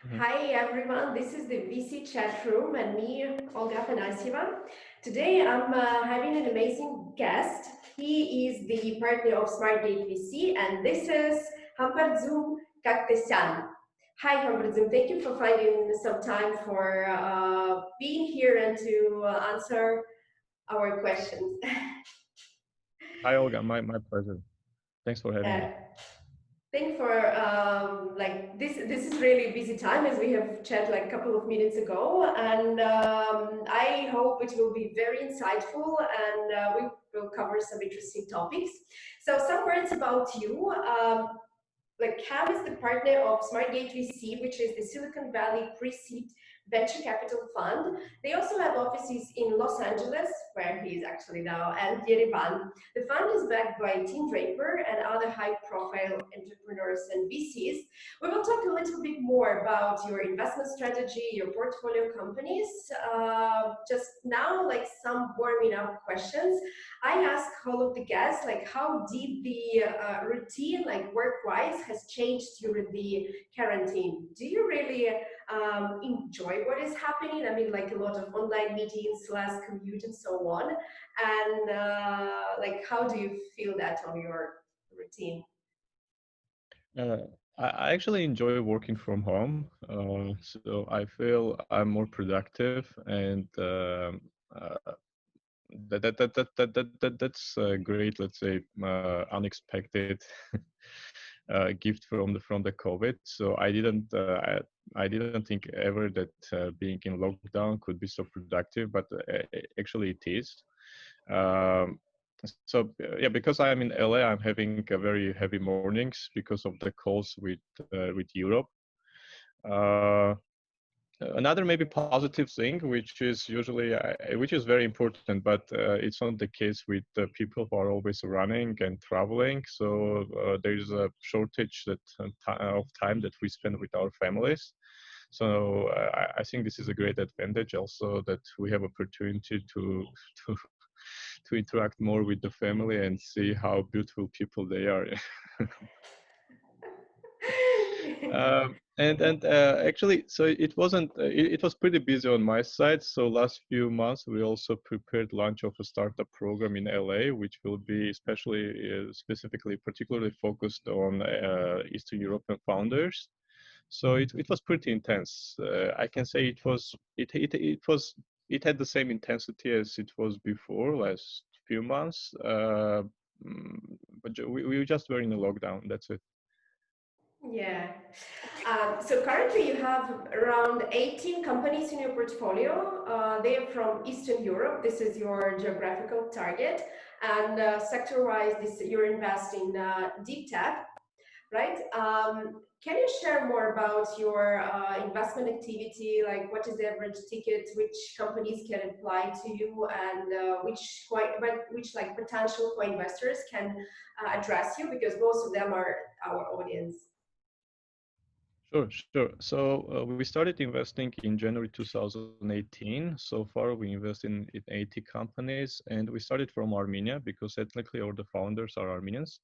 Mhm. Hi everyone, this is the VC chat room and me, Olga Afanasyeva. Today I'm having an amazing guest. He is the partner of SmartGateVC and this is Hambardzum Kaghketsyan. Hi Hambardzum, thank you for finding some time for being here and to answer our questions. Hi, Olga. My pleasure. Thanks for having me. Uh, Thank for like this is really busy time as we have chat like a couple of minutes ago, and I hope it will be very insightful and we will cover some interesting topics. So some words about you. Like Cam is the partner of SmartGate VC, which is the Silicon Valley pre-seed venture capital fund. They also have offices in Los Angeles, where he is actually now, and Yerevan. The fund is backed by Tim Draper and other high-profile entrepreneurs and VCs. We will talk a little bit more about your investment strategy, your portfolio companies. Just now, like some warming up questions. I ask all of the guests like how deep the routine, like work-wise, has changed during the quarantine. Do you really enjoy what is happening? I mean, like a lot of online meetings, less commute, and so on. And like, how do you feel that on your routine? Uh, I actually enjoy working from home, so I feel I'm more productive, and that's a great, let's say, unexpected gift from the COVID. So I didn't think ever that being in lockdown could be so productive, but actually it is. Um, yeah, because I'm in LA, I'm having a very heavy mornings because of the calls with Europe. Uh, Another maybe positive thing, which is usually which is very important, but it's not the case with people who are always running and traveling. So there's a shortage of time that we spend with our families. So I think this is a great advantage also that we have opportunity to to interact more with the family and see how beautiful people they are. And actually, so it wasn't. It was pretty busy on my side. So last few months, we also prepared launch of a startup program in LA, which will be especially specifically, particularly focused on Eastern European founders. So it was pretty intense. I can say it had the same intensity as it was before last few months. Mm, we just were in a lockdown. That's it. Yeah. So currently you have around 18 companies in your portfolio. They are from Eastern Europe. This is your geographical target. And sector-wise, you're investing in deep tech, right? Can you share more about your investment activity? Like what is the average ticket? Which companies can apply to you, and which like potential co-investors can address you? Because most of them are our audience. Sure, sure. So we started investing in January 2018. So far, we invest in 80 companies, and we started from Armenia because ethnically all the founders are Armenians.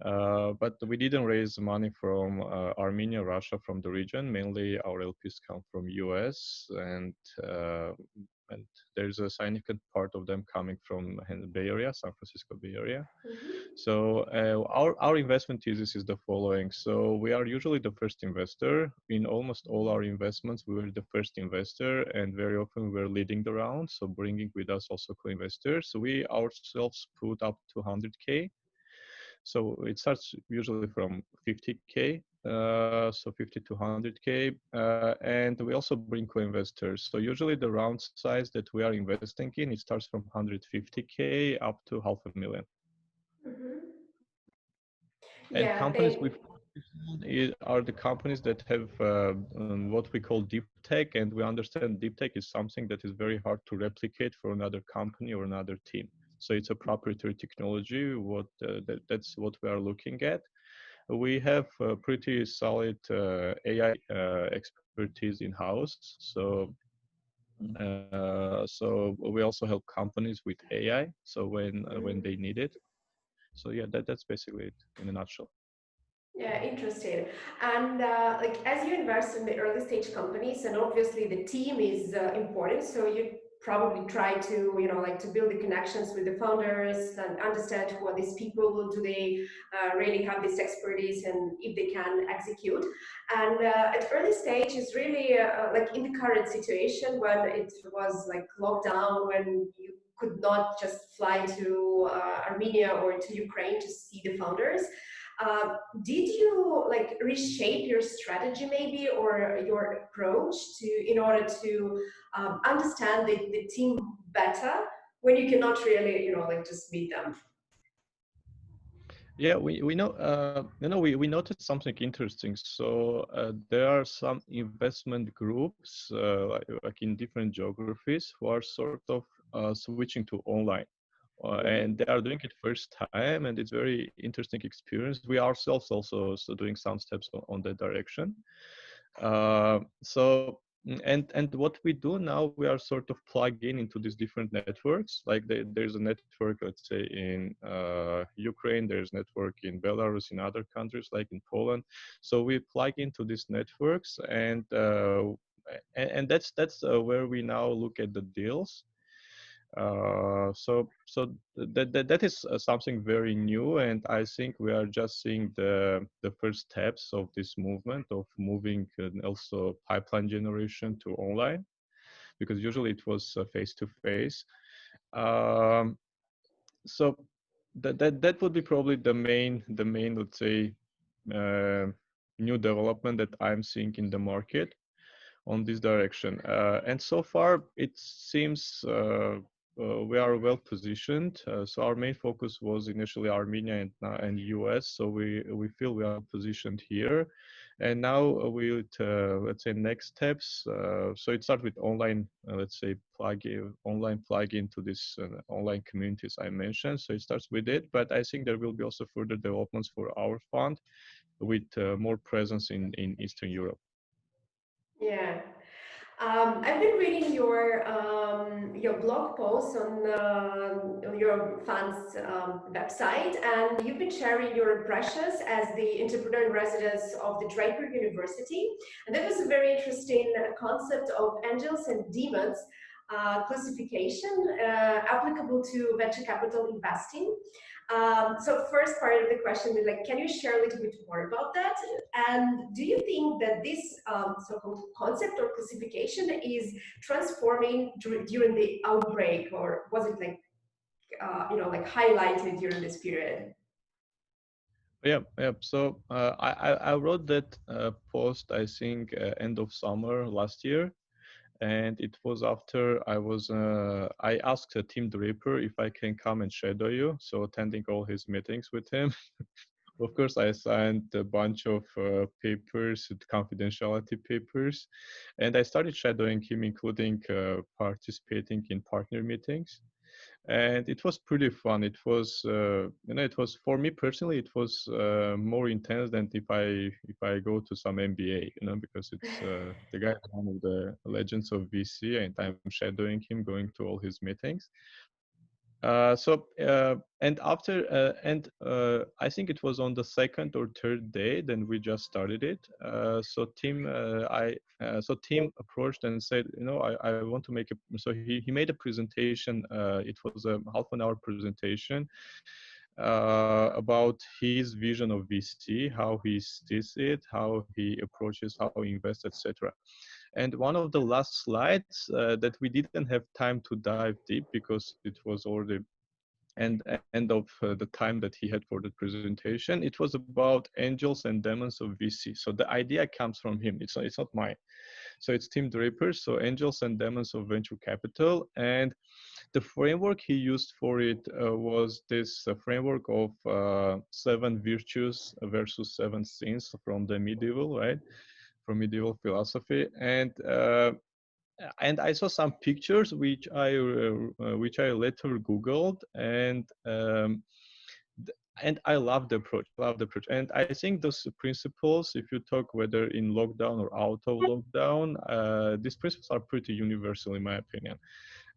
But we didn't raise money from Armenia, Russia, from the region. Mainly, our LPs come from US, and there's a significant part of them coming from the Bay Area, San Francisco Bay Area. Mhm. So our investment thesis is the following. So we are usually the first investor in almost all our investments. We were the first investor, and very often we're leading the round. So bringing with us also co-investors. So we ourselves put up to 100K. So it starts usually from 50K. So 50 to 100K, and we also bring co-investors. So usually the round size that we are investing in, it starts from 150K up to 500,000. Mhm. And Yeah, companies we focus on are the companies that have what we call deep tech, and we understand deep tech is something that is very hard to replicate for another company or another team. So it's a proprietary technology. That's what we are looking at. We have pretty solid AI expertise in house. So we also help companies with AI. So when Mhm. they need it. So yeah, that's basically it in a nutshell. Yeah, interesting. And like as you invest in the early stage companies, and obviously the team is important, so you probably try to, you know, like to build the connections with the founders and understand who are these people, do they really have this expertise, and if they can execute. And at early stage is really like in the current situation when it was like lockdown, when you could not just fly to Armenia or to Ukraine to see the founders. Did you like reshape your strategy maybe, or your approach to, in order to understand the team better when you cannot really, you know, like just meet them? Yeah, we know, we noticed something interesting. So there are some investment groups like in different geographies who are sort of switching to online. And they are doing it first time, and it's very interesting experience. We ourselves also doing some steps on that direction. And what we do now, we are sort of plugging into these different networks. Like there's a network, let's say in Ukraine, there's network in Belarus, in other countries like in Poland. So we plug into these networks, and that's where we now look at the deals. So that is something very new, and I think we are just seeing the first steps of this movement of moving also pipeline generation to online, because usually it was face to face. So that would be probably the main, let's say, uh, new development that I'm seeing in the market on this direction. And so far, it seems we are well positioned. So our main focus was initially Armenia and US. So we feel we are positioned here. And now let's say next steps. So it starts with online, let's say online plug into this online communities I mentioned. So it starts with it, but I think there will be also further developments for our fund with more presence in Eastern Europe. Yeah. I've been reading your blog posts on your fund's website, and you've been sharing your impressions as the entrepreneur in residence of the Draper University. And that was a very interesting concept of angels and demons classification applicable to venture capital investing. So first part of the question is like, can you share a little bit more about that? And do you think that this so-called concept or classification is transforming during the outbreak, or was it like, you know, like highlighted during this period? Yeah, yeah. So I wrote that post, I think, end of summer last year, and it was after I asked Tim Draper if I can come and shadow you, so attending all his meetings with him. Of course, I signed a bunch of papers, confidentiality papers, and I started shadowing him, including participating in partner meetings. And it was pretty fun. It was, it was for me personally, it was more intense than if I go to some MBA, because it's the guy is one of the legends of VC, and I'm shadowing him, going to all his meetings. And after I think it was on the second or third day, then we just started it. So Tim approached and said, I want to make a. So he made a presentation. It was a half an hour presentation about his vision of VC, how he sees it, how he approaches, how he invests, etc. And one of the last slides that we didn't have time to dive deep because it was already end of the time that he had for the presentation. It was about angels and demons of VC. So the idea comes from him. It's not mine. So it's Tim Draper. So angels and demons of venture capital. And the framework he used for it was this framework of 7 virtues versus 7 sins from the medieval, right? From medieval philosophy. And I saw some pictures which I later Googled, and I love the approach. And I think those principles, if you talk whether in lockdown or out of lockdown, these principles are pretty universal in my opinion.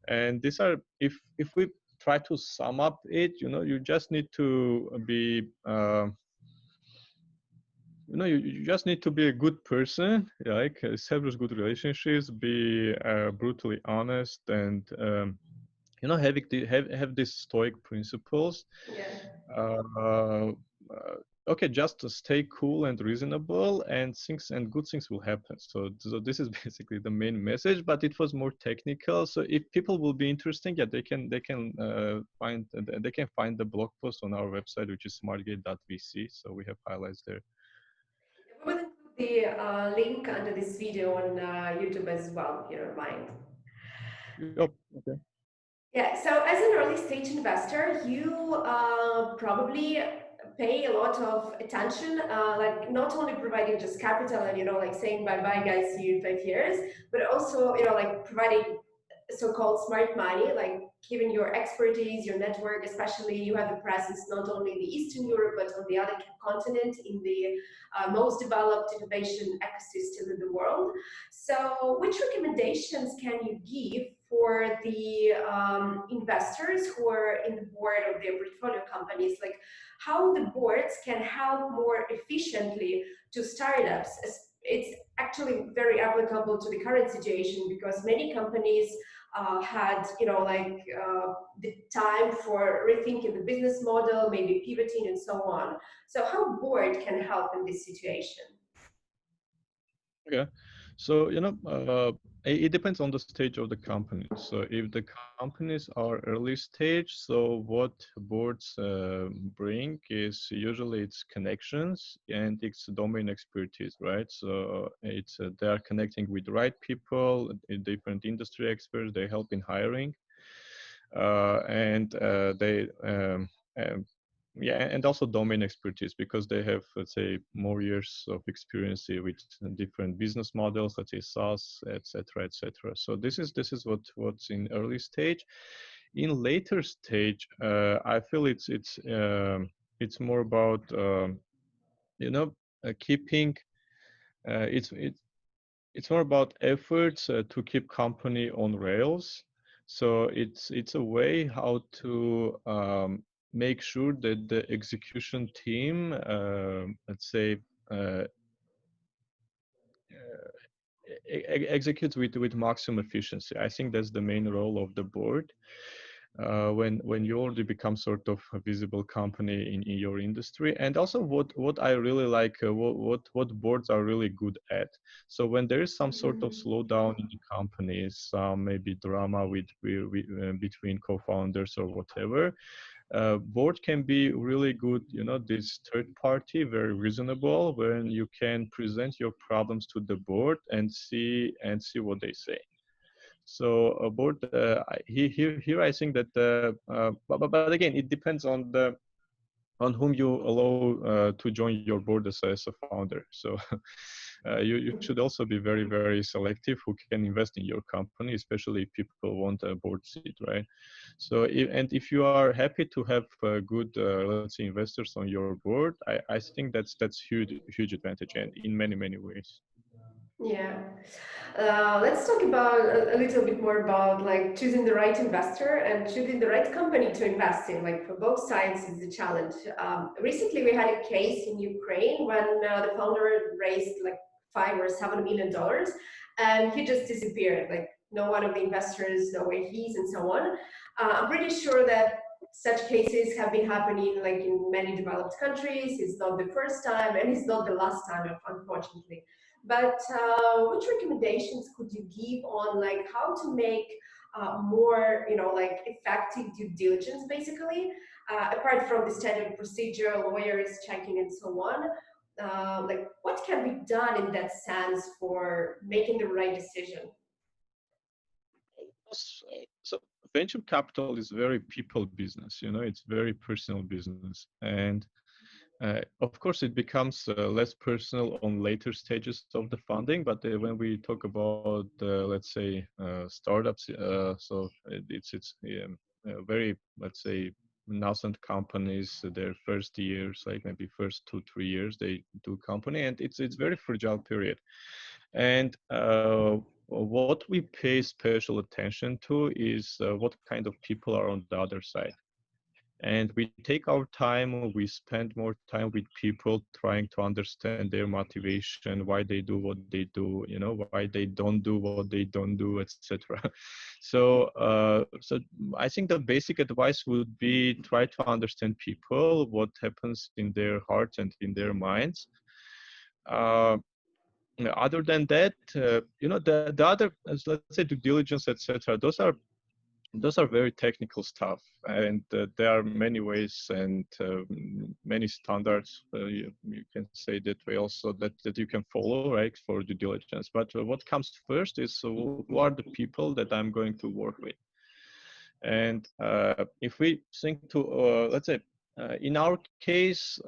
And these are, if we try to sum up it, you just need to be you just need to be a good person, like establish good relationships, be brutally honest, and have these stoic principles. Yeah. Uh, okay, just to stay cool and reasonable, and good things will happen. So this is basically the main message, but it was more technical. So if people will be interested, yeah, they can find the blog post on our website, which is SmartGate.vc. So we have highlights there. We will include the link under this video on YouTube as well, if you don't mind. Yep. Okay. Yeah, so as an early stage investor, you probably pay a lot of attention, like not only providing just capital and, like saying bye-bye guys, see you in 5 years, but also, like providing so-called smart money, like given your expertise, your network, especially you have a presence not only in the Eastern Europe, but on the other continent in the most developed innovation ecosystem in the world. So which recommendations can you give for the investors who are in the board of their portfolio companies, like how the boards can help more efficiently to startups? It's actually very applicable to the current situation because many companies had, the time for rethinking the business model, maybe pivoting and so on. So how board can help in this situation? Yeah. So, it depends on the stage of the company. So if the companies are early stage, so what boards bring is usually it's connections and it's domain expertise, right? So it's they are connecting with the right people, different industry experts, they help in hiring. And they yeah, and also domain expertise because they have, let's say, more years of experience with different business models, let's say SaaS, etc., etc. So this is what's in early stage. In later stage, I feel it's more about keeping it's more about efforts to keep company on rails. So it's a way how to make sure that the execution team, let's say, uh, executes with maximum efficiency. I think that's the main role of the board. When you already become sort of a visible company in your industry, and also what I really like, what boards are really good at. So when there is some sort of slowdown in the company, some maybe drama between co-founders or whatever, board can be really good, this third party, very reasonable, when you can present your problems to the board and see what they say. So a board, here I think that, but again, it depends on whom you allow to join your board as a founder. So you should also be very, very selective who can invest in your company, especially if people want a board seat, right? So if you are happy to have good, let's say, investors on your board, I think that's huge advantage, and in many ways. Yeah. Let's talk about a little bit more about like choosing the right investor and choosing the right company to invest in. Like for both sides is a challenge. Recently, we had a case in Ukraine when the founder raised like $5 or $7 million, and he just disappeared. Like no one of the investors know where he is and so on. I'm pretty sure that such cases have been happening like in many developed countries. It's not the first time, and it's not the last time, unfortunately. But which recommendations could you give on like how to make more, like effective due diligence, basically, apart from the standard procedure, lawyers checking and so on? Like what can be done in that sense for making the right decision? So venture capital is very people business, it's very personal business. And of course, it becomes less personal on later stages of the funding. But when we talk about, let's say, startups, so it's very, let's say, nascent companies. Their first years, like maybe first 2-3 years, they do company, and it's very fragile period. And what we pay special attention to is what kind of people are on the other side. And we take our time, we spend more time with people trying to understand their motivation, why they do what they do, you know, why they don't do what they don't do, etc. So I think the basic advice would be try to understand people, what happens in their hearts and in their minds. Other than that, you know, the other, let's say, due diligence, etc. Those are very technical stuff, and there are many ways and many standards. You can say that way also that you can follow, right, for due diligence. But what comes first is who are the people that I'm going to work with, and if we think to let's say in our case.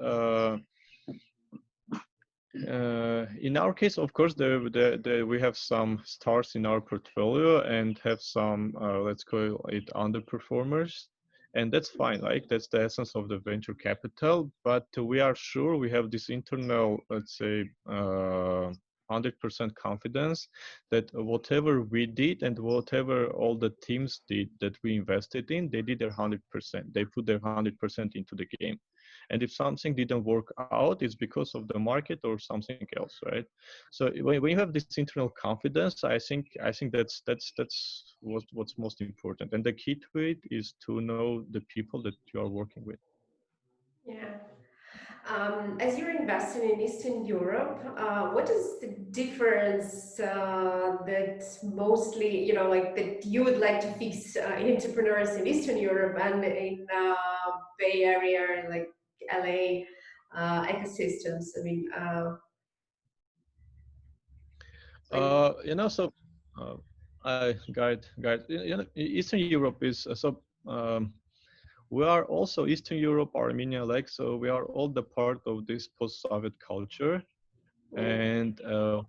In our case, of course, we have some stars in our portfolio and have some, let's call it underperformers. And that's fine, like that's the essence of the venture capital. But we are sure we have this internal, let's say, 100% confidence that whatever we did and whatever all the teams did that we invested in, they did their 100%. They put their 100% into the game. And if something didn't work out, it's because of the market or something else, right? So when you have this internal confidence, I think that's what's most important. And the key to it is to know the people that you are working with. Yeah. As you're investing in Eastern Europe, what is the difference that mostly, you know, like that you would like to fix in entrepreneurs in Eastern Europe and in Bay Area, like LA ecosystems? I mean, You know, so guide, you know, Eastern Europe is we are also Eastern Europe, Armenia, like, so we are all the part of this post-Soviet culture. And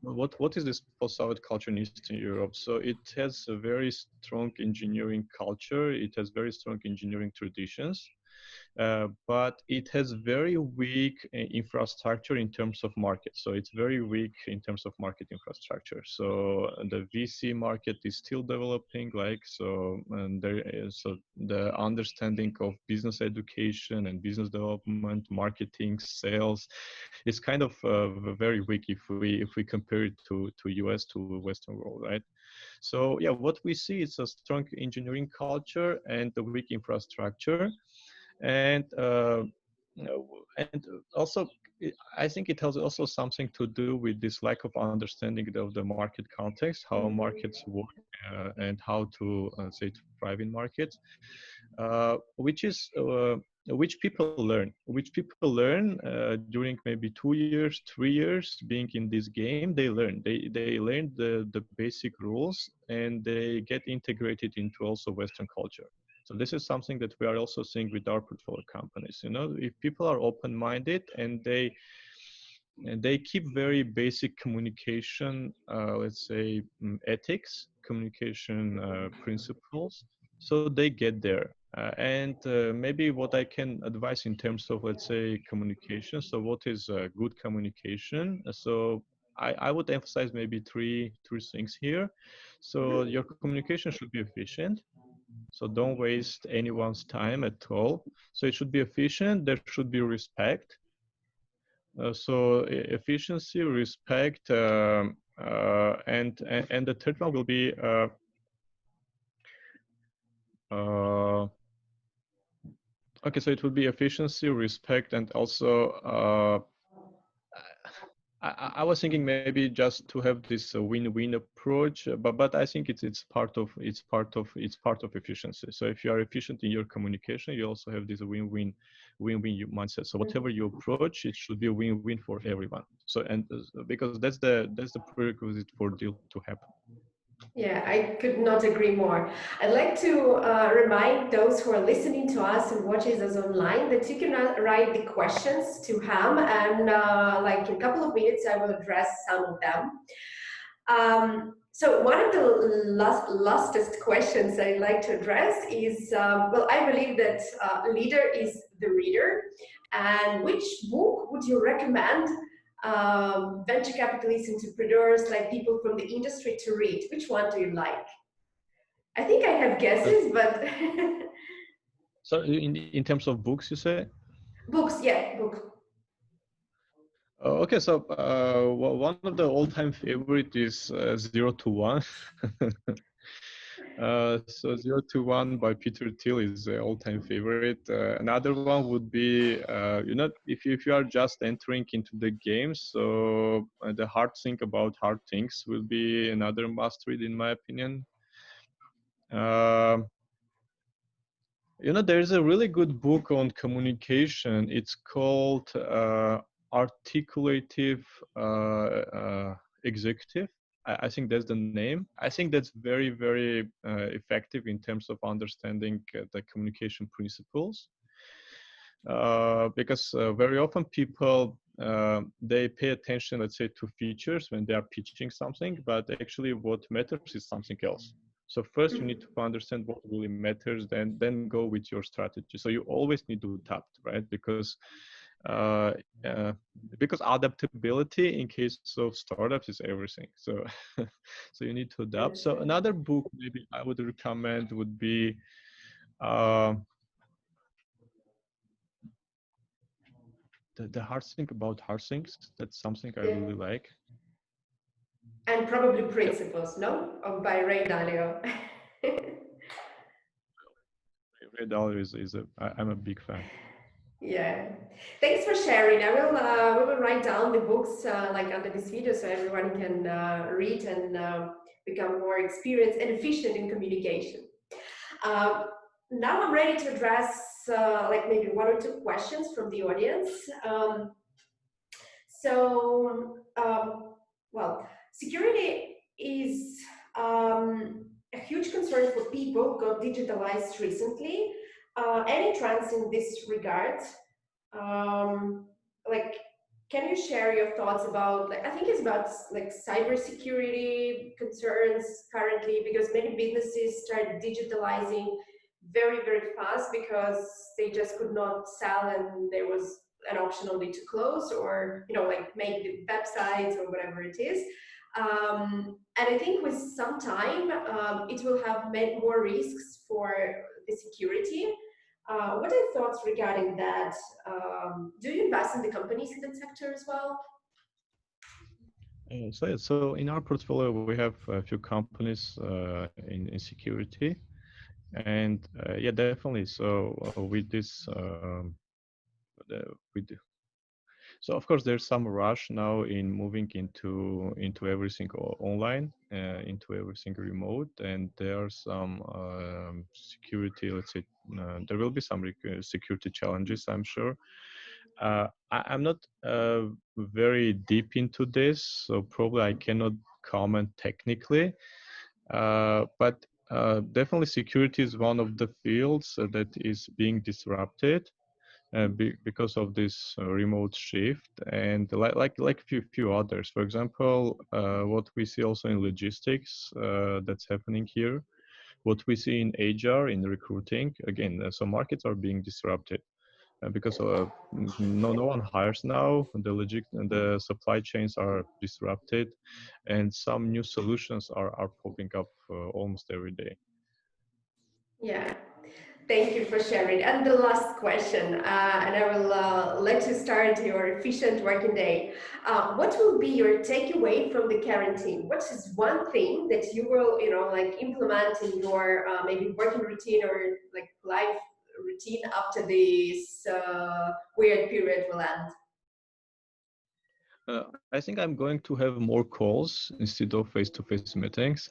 what is this post-Soviet culture in Eastern Europe? So it has a very strong engineering culture. It has very strong engineering traditions. But it has very weak infrastructure in terms of market. So it's very weak in terms of market infrastructure. So the VC market is still developing, like, so, and there is the understanding of business education and business development, marketing, sales is kind of very weak if we compare it to US, to Western world, right? So yeah, what we see is a strong engineering culture and a weak infrastructure. And also I think it has also something to do with this lack of understanding of the market context, how markets work, and how to say to thrive in markets, which people learn during maybe 2 years, 3 years being in this game. They learn the basic rules, and they get integrated into also Western culture. So this is something that we are also seeing with our portfolio companies. You know, if people are open-minded and they keep very basic communication, let's say, ethics, communication principles, so they get there. And maybe what I can advise in terms of, let's say, communication. So what is good communication? So I would emphasize maybe three things here. So your communication should be efficient. So don't waste anyone's time at all. So it should be efficient. There should be respect. So efficiency, respect, and the third one will be okay. So it will be efficiency, respect, and also I was thinking maybe just to have this win-win approach, but I think it's part of efficiency. So if you are efficient in your communication, you also have this win-win mindset. So whatever you approach, it should be a win-win for everyone. So and because that's the prerequisite for deal to happen. yeah, I could not agree more. I'd like to remind those who are listening to us and watching us online that you can write the questions to Ham, and like in a couple of minutes, I will address some of them. So one of the lastest questions I'd like to address is, well, I believe that leader is the reader. And which book would you recommend venture capitalists, entrepreneurs, like people from the industry to read? Which one do you like? I think I have guesses, but So in terms of books, you say? Books, yeah, book. Okay, so well, one of the all-time favorite is 0 to 1. So 0 to 1 by Peter Thiel is an all-time favorite. Another one would be, if you are just entering into the game, so the hard thing about hard things will be another must-read in my opinion. There's a really good book on communication. It's called Articulative Executive. I think that's the name. I think that's very, very effective in terms of understanding the communication principles. Because very often people, they pay attention, let's say, to features when they are pitching something, but actually what matters is something else. So first you need to understand what really matters, then go with your strategy. So you always need to adapt, right? Because adaptability in case of startups is everything. So so you need to adapt. So another book maybe I would recommend would be the hard thing about hard things. That's something I really like. And probably Principles, no? By Ray Dalio. Ray Dalio I'm a big fan. Yeah, thanks for sharing. We will write down the books like under this video so everyone can read and become more experienced and efficient in communication. Now I'm ready to address like maybe one or two questions from the audience. Well, security is a huge concern for people got digitalized recently. Any trends in this regard? Like, can you share your thoughts about, like, I think it's about like cybersecurity concerns currently, because many businesses started digitalizing very, very fast because they just could not sell and there was an option only to close or, like make the websites or whatever it is. And I think with some time, it will have made more risks for the security. What are your thoughts regarding that? Do you invest in the companies in that sector as well? So in our portfolio, we have a few companies in security. And yeah, definitely. So with this, so of course there's some rush now in moving into everything online, into everything remote, and there are some security. Let's say there will be some security challenges, I'm sure. I'm not very deep into this, so probably I cannot comment technically. But definitely security is one of the fields that is being disrupted because of this remote shift, and like few others. For example, what we see also in logistics that's happening here, what we see in HR, in recruiting, again, so markets are being disrupted. Because no one hires now, the supply chains are disrupted, and some new solutions are popping up almost every day. Yeah, thank you for sharing. And the last question, and I will let you start your efficient working day. What will be your takeaway from the quarantine? What is one thing that you will, like implement in your maybe working routine or like life routine after this weird period will end? I think I'm going to have more calls instead of face-to-face meetings.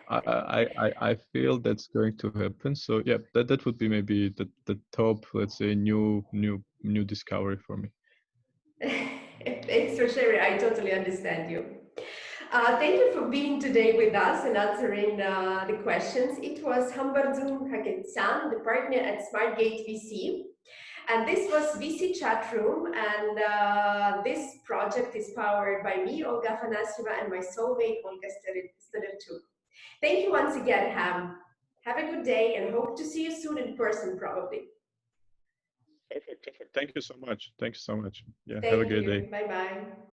I feel that's going to happen. So yeah, that would be maybe the top, let's say, new discovery for me. Thanks for sharing. I totally understand you. Thank you for being today with us and answering the questions. It was Hambardzum Kaghketsyan, the partner at SmartGateVC. And this was VC ChatrOOm, and this project is powered by me, Olga Afanasyeva, and my soulmate, Olga too. Thank you once again, Ham. Have a good day and hope to see you soon in person, probably. Perfect. Thank you so much. Thank you so much. Yeah, Thank have a great you. day. Bye-bye.